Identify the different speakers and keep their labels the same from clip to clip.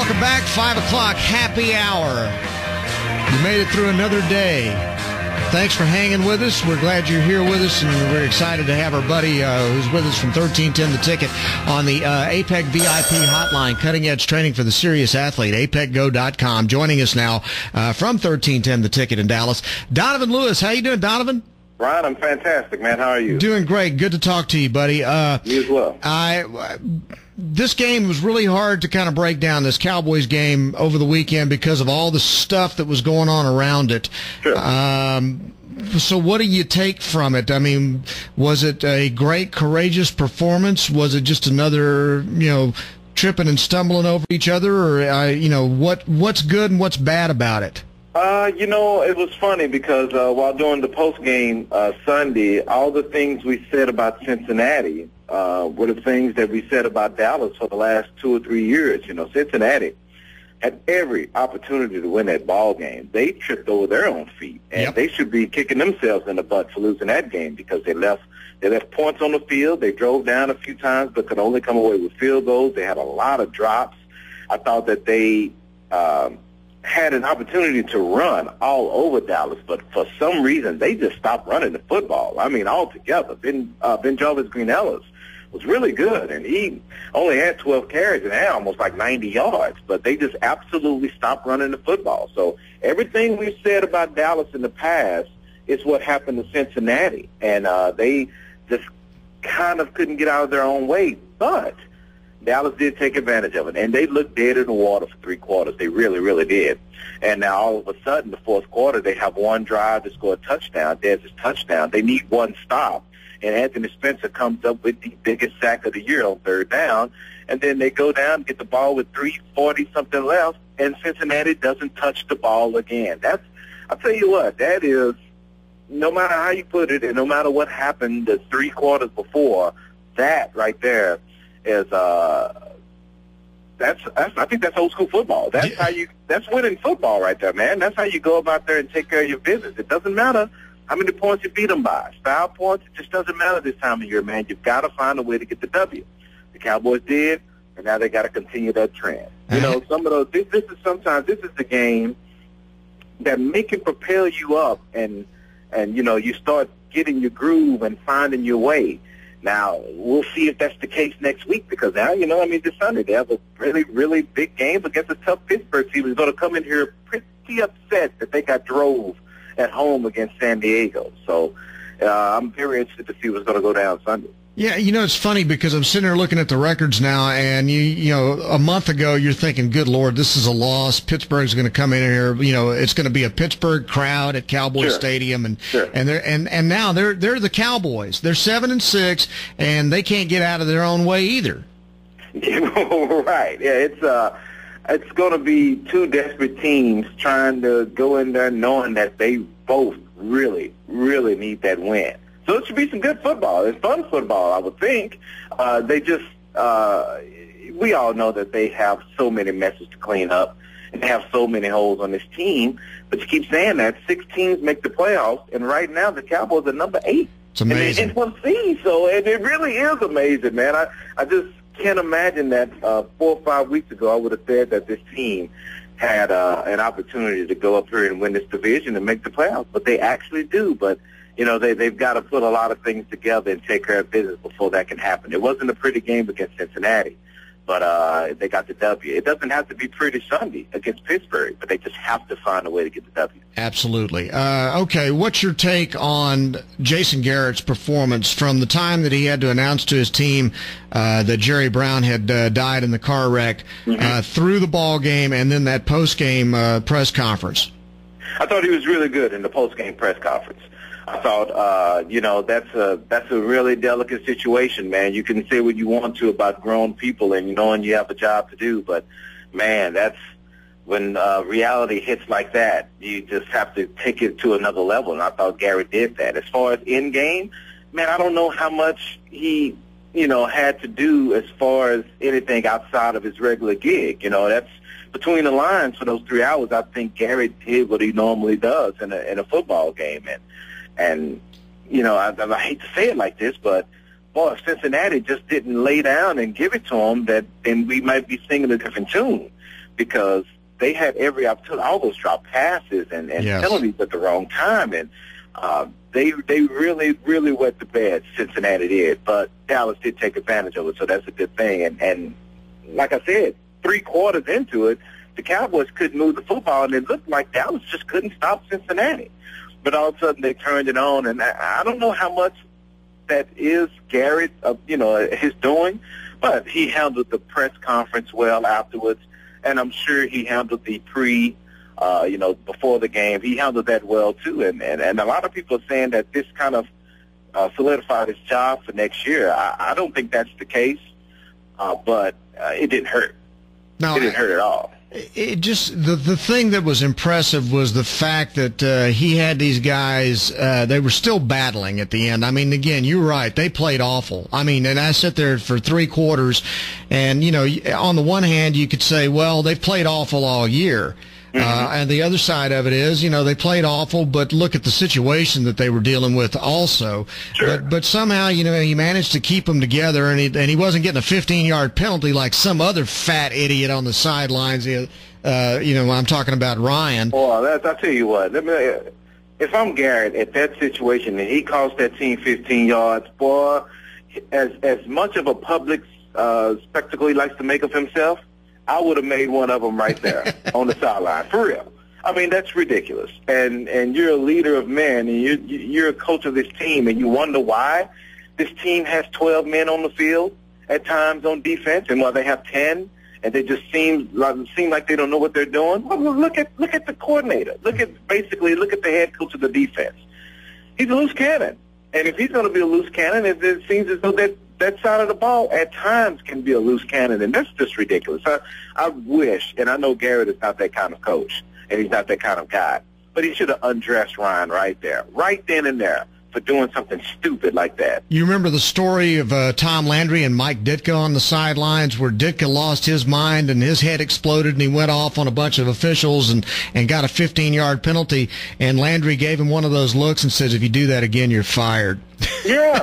Speaker 1: Welcome back, 5 o'clock, happy hour. You made it through another day. Thanks for hanging with us. We're glad you're here with us, and we're excited to have our buddy who's with us from 1310 The Ticket on the APEC VIP hotline, cutting-edge training for the serious athlete, apecgo.com. Joining us now from 1310 The Ticket in Dallas, Donovan Lewis. How you doing, Donovan?
Speaker 2: Bryan, I'm fantastic, man. How are you?
Speaker 1: Doing great. Good to talk to you, buddy.
Speaker 2: You as well.
Speaker 1: This game was really hard to kind of break down, this Cowboys game over the weekend, because of all the stuff that was going on around it.
Speaker 2: Sure.
Speaker 1: So what do you take from it? I mean, was it a great, courageous performance? Was it just another, tripping and stumbling over each other? Or, what's good and what's bad about it?
Speaker 2: It was funny because while doing the post-game Sunday, all the things we said about Cincinnati were the things that we said about Dallas for the last 2 or 3 years. Cincinnati had every opportunity to win that ball game. They tripped over their own feet, and they should be kicking themselves in the butt for losing that game because they left points on the field. They drove down a few times but could only come away with field goals. They had a lot of drops. I thought that they had an opportunity to run all over Dallas, but for some reason they just stopped running the football. I mean, altogether. Ben Jarvis Green-Ellis was really good, and he only had 12 carries and had almost like 90 yards, but they just absolutely stopped running the football. So everything we've said about Dallas in the past is what happened to Cincinnati, and they just kind of couldn't get out of their own way, but Dallas did take advantage of it, and they looked dead in the water for 3 quarters. They really, really did. And now all of a sudden, the fourth quarter, they have one drive to score a touchdown. There's his touchdown. They need one stop, and Anthony Spencer comes up with the biggest sack of the year on 3rd down, and then they go down, get the ball with 3:40-something left, and Cincinnati doesn't touch the ball again. I'll tell you what, that is, no matter how you put it, and no matter what happened the 3 quarters before, that right there is I think that's old school football. That's winning football right there, man. That's how you go about there and take care of your business. It doesn't matter how many points you beat them by. Style points, it just doesn't matter this time of year, man. You've got to find a way to get the W. The Cowboys did, and now they got to continue that trend. Some of those. This is the game that make it propel you up, and you start getting your groove and finding your way. Now, we'll see if that's the case next week because now, this Sunday they have a really, really big game against a tough Pittsburgh team who's going to come in here pretty upset that they got drove at home against San Diego. So I'm very interested to see what's going to go down Sunday.
Speaker 1: Yeah, it's funny because I'm sitting there looking at the records now, and a month ago you're thinking, "Good Lord, this is a loss. Pittsburgh's going to come in here. It's going to be a Pittsburgh crowd at Cowboy Stadium, and now they're the Cowboys. They're 7-6, and they can't get out of their own way either."
Speaker 2: Right? Yeah, it's going to be 2 desperate teams trying to go in there knowing that they both really, really need that win. So it should be some good football. It's fun football, I would think. We all know that they have so many messes to clean up and they have so many holes on this team. But you keep saying that 6 teams make the playoffs, and right now the Cowboys are number 8.
Speaker 1: It's amazing.
Speaker 2: And one seed, so it really is amazing, man. I just can't imagine that 4 or 5 weeks ago I would have said that this team had an opportunity to go up here and win this division and make the playoffs. But they actually do. But they've got to put a lot of things together and take care of business before that can happen. It wasn't a pretty game against Cincinnati, but they got the W. It doesn't have to be pretty Sunday against Pittsburgh, but they just have to find a way to get the W.
Speaker 1: Absolutely. Okay, what's your take on Jason Garrett's performance from the time that he had to announce to his team that Jerry Brown had died in the car wreck through the ball game and then that post-game press conference?
Speaker 2: I thought he was really good in the post-game press conference. I thought, that's a really delicate situation, man. You can say what you want to about grown people and knowing you have a job to do, but, man, that's when reality hits like that, you just have to take it to another level, and I thought Garrett did that. As far as in-game, man, I don't know how much he, had to do as far as anything outside of his regular gig. That's between the lines for those 3 hours. I think Garrett did what he normally does in a football game, and I hate to say it like this, but boy, if Cincinnati just didn't lay down and give it to him, then we might be singing a different tune. because they had every opportunity, all those drop passes and
Speaker 1: Yes.
Speaker 2: penalties at the wrong time, and they really wet the bed. Cincinnati did, but Dallas did take advantage of it, so that's a good thing. And like I said, 3 quarters into it, the Cowboys couldn't move the football, and it looked like Dallas just couldn't stop Cincinnati. But all of a sudden they turned it on, and I don't know how much that is Garrett, his doing, but he handled the press conference well afterwards, and I'm sure he handled the before the game. He handled that well too, and a lot of people are saying that this kind of solidified his job for next year. I don't think that's the case, but it didn't hurt.
Speaker 1: No,
Speaker 2: it didn't hurt at all.
Speaker 1: It just the thing that was impressive was the fact that he had these guys. They were still battling at the end. I mean, again, you're right. They played awful. I mean, and I sat there for 3 quarters, and on the one hand, you could say, well, they've played awful all year. And the other side of it is, they played awful, but look at the situation that they were dealing with also.
Speaker 2: Sure.
Speaker 1: But somehow, he managed to keep them together, and he wasn't getting a 15-yard penalty like some other fat idiot on the sidelines. I'm talking about Ryan.
Speaker 2: Well, I'll tell you what. If I'm Garrett at that situation and he cost that team 15 yards, boy, as much of a public spectacle he likes to make of himself, I would have made one of them right there on the sideline, for real. I mean, that's ridiculous. And you're a leader of men, and you're a coach of this team, and you wonder why this team has 12 men on the field at times on defense, and while they have 10, and they just seem like they don't know what they're doing. Well, look at the coordinator. Look at the head coach of the defense. He's a loose cannon, and if he's going to be a loose cannon, it seems as though that side of the ball at times can be a loose cannon, and that's just ridiculous. I wish, and I know Garrett is not that kind of coach, and he's not that kind of guy, but he should have undressed Ryan right then and there, for doing something stupid like that.
Speaker 1: You remember the story of Tom Landry and Mike Ditka on the sidelines, where Ditka lost his mind and his head exploded and he went off on a bunch of officials and got a 15-yard penalty, and Landry gave him one of those looks and says, if you do that again, you're fired.
Speaker 2: Yeah,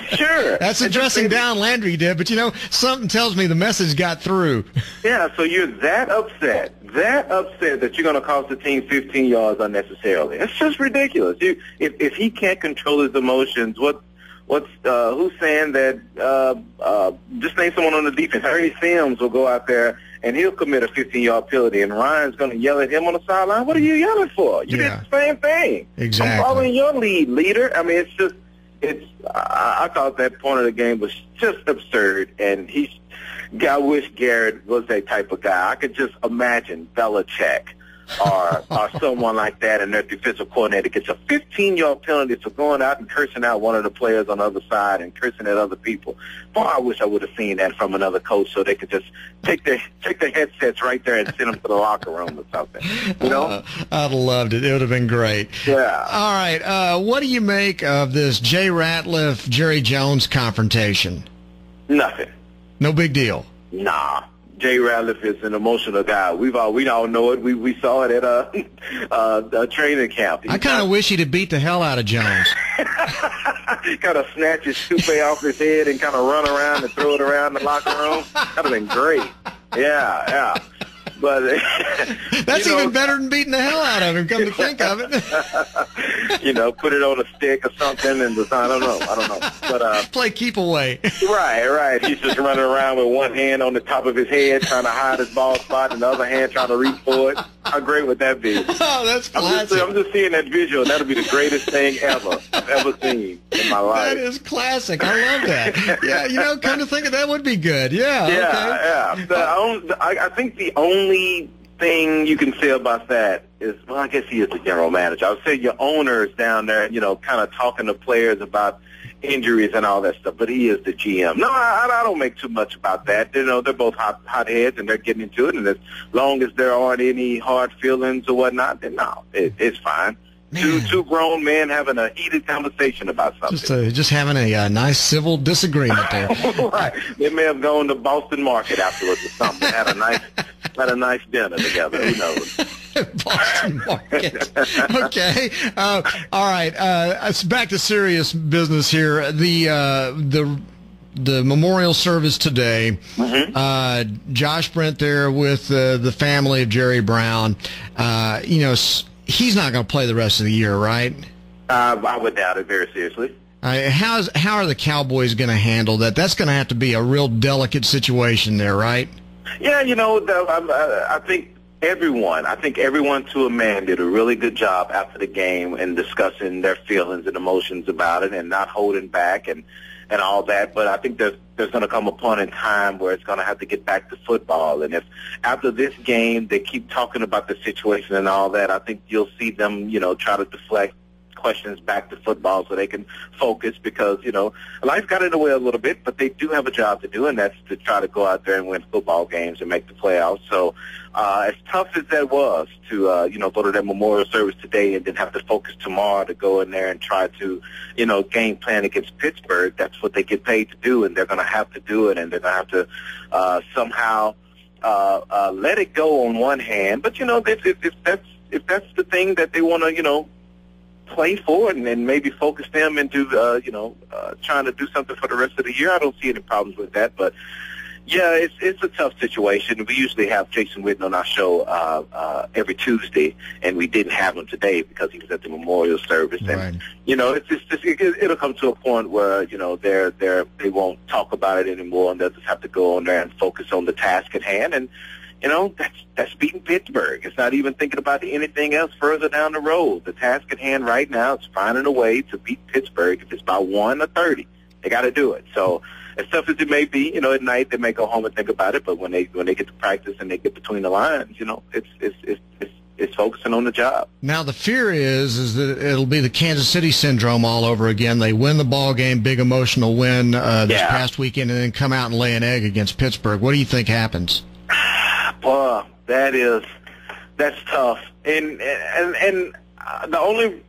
Speaker 2: sure.
Speaker 1: That's addressing down Landry did, but something tells me the message got through.
Speaker 2: Yeah, so you're that upset that you're going to cost the team 15 yards unnecessarily. It's just ridiculous. If he can't control his emotions, who's saying that? Just name someone on the defense. Ernie Sims will go out there and he'll commit a 15-yard penalty, and Ryan's going to yell at him on the sideline. What are you yelling for? You did the same thing.
Speaker 1: Exactly.
Speaker 2: I'm following your leader. I mean, I thought that point of the game was just absurd, and I wish Garrett was that type of guy. I could just imagine Belichick or someone like that, and their defensive coordinator gets a 15-yard penalty for going out and cursing out one of the players on the other side and cursing at other people. Boy, I wish I would have seen that from another coach, so they could just take their headsets right there and send them to the locker room or something. I'd
Speaker 1: have loved it. It would have been great.
Speaker 2: Yeah.
Speaker 1: All right. What do you make of this Jay Ratliff, Jerry Jones confrontation?
Speaker 2: Nothing.
Speaker 1: No big deal.
Speaker 2: Nah. Jay Ratliff is an emotional guy. We all know it. We saw it at a training camp.
Speaker 1: I kind of wish he'd have beat the hell out of Jones.
Speaker 2: Kind of snatch his toupee off his head and kind of run around and throw it around the locker room. That'd have been great. Yeah. But
Speaker 1: that's even better than beating the hell out of him, come to think of it.
Speaker 2: Put it on a stick or something, and I don't know. But
Speaker 1: play keep away.
Speaker 2: Right. He's just running around with one hand on the top of his head, trying to hide his bald spot, and the other hand trying to reach for it. How great would that be?
Speaker 1: Oh, that's classic.
Speaker 2: I'm just seeing that visual. That'll be the greatest thing I've ever seen in my life.
Speaker 1: That is classic. I love that. Yeah, come to think of that would be good. Yeah.
Speaker 2: Okay. I think the only thing you can say about that is, well, I guess he is the general manager. I would say your owner is down there, kind of talking to players about injuries and all that stuff, but he is the GM. No, I don't make too much about that. They're both hot heads, and they're getting into it, and as long as there aren't any hard feelings or whatnot, then no, it's fine. Two grown men having a heated conversation about something.
Speaker 1: Just having a nice civil disagreement there.
Speaker 2: Right. They may have gone to Boston Market afterwards or something. Had a nice dinner together. Who knows?
Speaker 1: Boston Market. Okay. All right. Back to serious business here. The the memorial service today. Josh Brent there with the family of Jerry Brown. He's not going to play the rest of the year, right?
Speaker 2: I would doubt it very seriously.
Speaker 1: How are the Cowboys going to handle that? That's going to have to be a real delicate situation there, right?
Speaker 2: Yeah, I think everyone to a man did a really good job after the game in discussing their feelings and emotions about it and not holding back and all that. But I think there's going to come a point in time where it's going to have to get back to football. And if after this game they keep talking about the situation and all that, I think you'll see them, try to deflect questions back to football so they can focus because, life got in the way a little bit, but they do have a job to do, and that's to try to go out there and win football games and make the playoffs. So as tough as that was to, go to that memorial service today and then have to focus tomorrow to go in there and try to, game plan against Pittsburgh, that's what they get paid to do, and they're going to have to do it, and they're going to have to somehow let it go on one hand. But, if that's the thing that they want to, play for it and then maybe focus them into, trying to do something for the rest of the year. I don't see any problems with that. But, yeah, it's a tough situation. We usually have Jason Witten on our show every Tuesday, and we didn't have him today because he was at the memorial service.
Speaker 1: Right.
Speaker 2: And, it'll come to a point where, they won't talk about it anymore, and they'll just have to go on there and focus on the task at hand. And, that's beating Pittsburgh. It's not even thinking about anything else further down the road. The task at hand right now is finding a way to beat Pittsburgh. If it's by 1 or 30, they got to do it. So as tough as it may be, at night they may go home and think about it. But when they get to practice and they get between the lines, it's focusing on the job.
Speaker 1: Now the fear is that it'll be the Kansas City syndrome all over again. They win the ball game, big emotional win this past weekend, and then come out and lay an egg against Pittsburgh. What do you think happens?
Speaker 2: Well, that's tough, and the only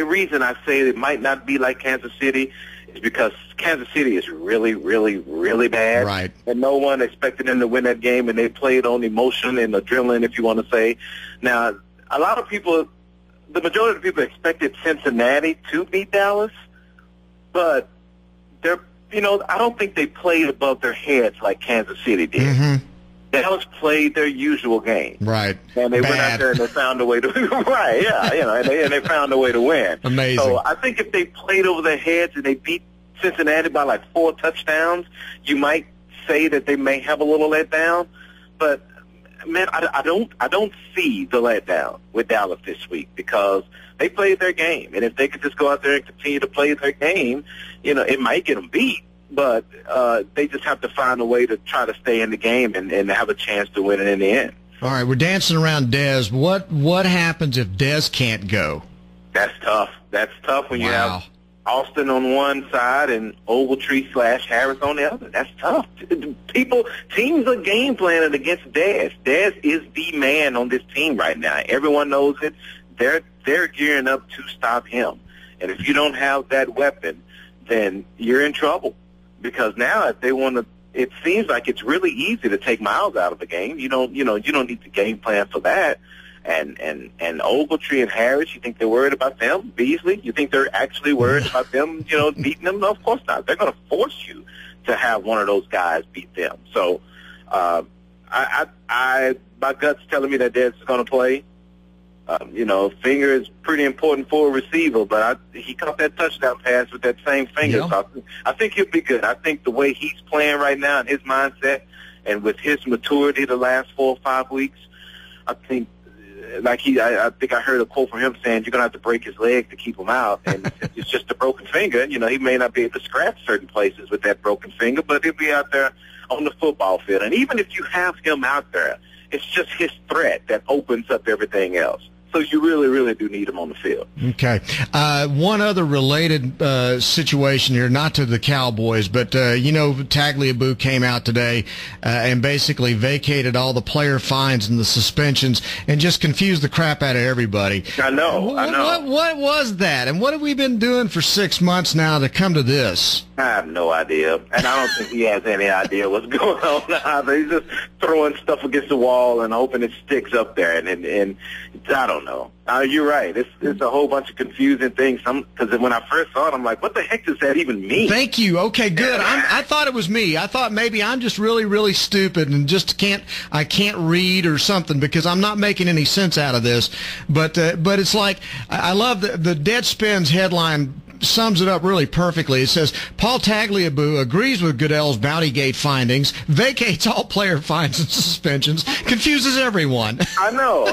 Speaker 2: reason I say it might not be like Kansas City is because Kansas City is really, really, really bad,
Speaker 1: right?
Speaker 2: And no one expected them to win that game, and they played on emotion and adrenaline, if you want to say. Now, a lot of people, the majority of the people expected Cincinnati to beat Dallas, but I don't think they played above their heads like Kansas City did.
Speaker 1: Mm-hmm.
Speaker 2: Dallas played their usual game,
Speaker 1: right?
Speaker 2: And they went out there and they found a way to right, yeah, and they found a way to win.
Speaker 1: Amazing.
Speaker 2: So I think if they played over their heads and they beat Cincinnati by like 4 touchdowns, you might say that they may have a little letdown. But man, I don't see the letdown with Dallas this week because they played their game, and if they could just go out there and continue to play their game, it might get them beat. But they just have to find a way to try to stay in the game and have a chance to win it in the end.
Speaker 1: All right, we're dancing around Dez. What happens if Dez can't go?
Speaker 2: That's tough. That's tough when you have Austin on one side and Ogletree/Harris on the other. That's tough. Teams are game planning against Dez. Dez is the man on this team right now. Everyone knows it. They're gearing up to stop him. And if you don't have that weapon, then you're in trouble. Because now if they want to, it seems like it's really easy to take Miles out of the game. You don't need the game plan for that. And Ogletree and Harris, you think they're worried about them? Beasley, you think they're actually worried about them, beating them? No, of course not. They're going to force you to have one of those guys beat them. So, my gut's telling me that Dez is going to play. Finger is pretty important for a receiver, but he caught that touchdown pass with that same finger.
Speaker 1: Yeah.
Speaker 2: So I think he'll be good. I think the way he's playing right now and his mindset and with his maturity the last 4 or 5 weeks, I think I think I heard a quote from him saying you're going to have to break his leg to keep him out. And it's just a broken finger. He may not be able to scratch certain places with that broken finger, but he'll be out there on the football field. And even if you have him out there, it's just his threat that opens up everything else. So you really, really do need him on the field.
Speaker 1: Okay. One other related situation here, not to the Cowboys, but, Tagliabue came out today and basically vacated all the player fines and the suspensions and just confused the crap out of everybody.
Speaker 2: I know.
Speaker 1: What was that? And what have we been doing for 6 months now to come to this?
Speaker 2: I have no idea, and I don't think he has any idea what's going on either. He's just throwing stuff against the wall and hoping it sticks up there, and I don't know. You're right. It's a whole bunch of confusing things. Because when I first saw it, I'm like, what the heck does that even mean?
Speaker 1: Thank you. Okay, good. I thought it was me. I thought maybe I'm just really, really stupid and just can't read or something because I'm not making any sense out of this. But it's like I love the Deadspin's headline sums it up really perfectly. It says, Paul Tagliabue agrees with Goodell's Bountygate findings, vacates all player fines and suspensions, confuses everyone.
Speaker 2: I know.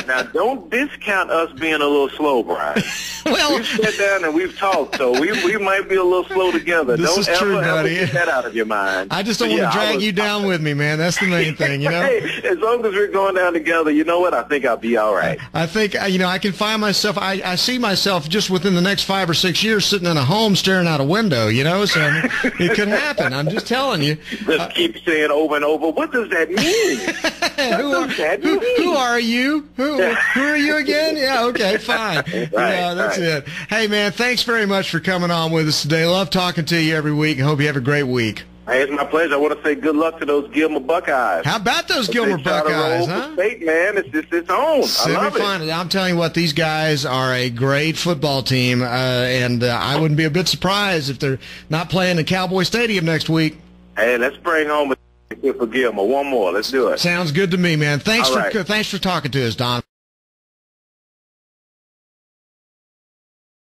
Speaker 2: Now, don't discount us being a little slow, Bryan.
Speaker 1: Well,
Speaker 2: we've sat down and we've talked, so we might be a little slow together.
Speaker 1: This
Speaker 2: don't
Speaker 1: is true,
Speaker 2: ever
Speaker 1: buddy.
Speaker 2: Get that out of your mind.
Speaker 1: I just don't want to drag you down with me, man. That's the main thing, you know?
Speaker 2: Hey, as long as we're going down together, you know what? I think I'll be all right.
Speaker 1: I think, I can find myself, I see myself just within the next 5 or 6 years sitting in a home staring out a window, so it could happen. I'm just telling you.
Speaker 2: Just keep saying over and over, what does that mean?
Speaker 1: Who are you? Who are you again? Yeah, okay, fine.
Speaker 2: Right,
Speaker 1: that's it. Hey, man, thanks very much for coming on with us today. Love talking to you every week. I hope you have a great week.
Speaker 2: Hey, it's my pleasure. I want to say good luck to those Gilmer Buckeyes.
Speaker 1: How about those Gilmer Buckeyes,
Speaker 2: huh? State, man, it's on. I love it.
Speaker 1: I'm telling you what, these guys are a great football team, and I wouldn't be a bit surprised if they're not playing in Cowboy Stadium next week.
Speaker 2: Hey, let's bring home a for Gilmer. One more. Let's do it.
Speaker 1: Sounds good to me, man. Thanks for talking to us, Don.